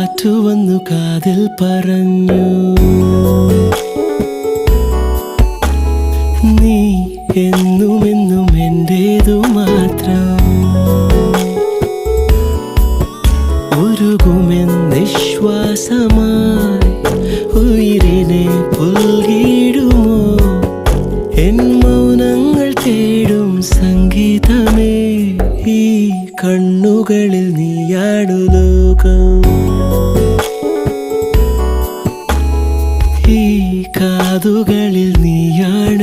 കാറ്റുവന്നു കാതിൽ പറഞ്ഞു, നീ എന്നുമെന്നും എന്റേതു മാത്രം. ഉരുകുമെന്നിശ്വാസമായി ഉയിരിനെ പുൽകിടുമോ, എൻ മൗനങ്ങൾ തേടും സംഗീതമേ. ഈ കണ്ണുകളിൽ നീയാണു ലോകം, ഈ കാതുകളിൽ നീയാണ്